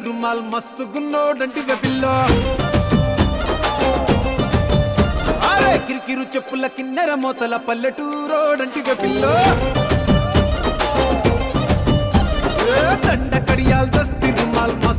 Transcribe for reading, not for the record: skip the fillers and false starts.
రుమాల్ మస్తు గున్నోడంటివే పిల్లో అరే కిరికిరు చెప్పుల కిన్నెర మోతల పల్లెటూరోడంటివే పిల్లో దండ కడియాల్ దస్తి రుమాల్ మస్తు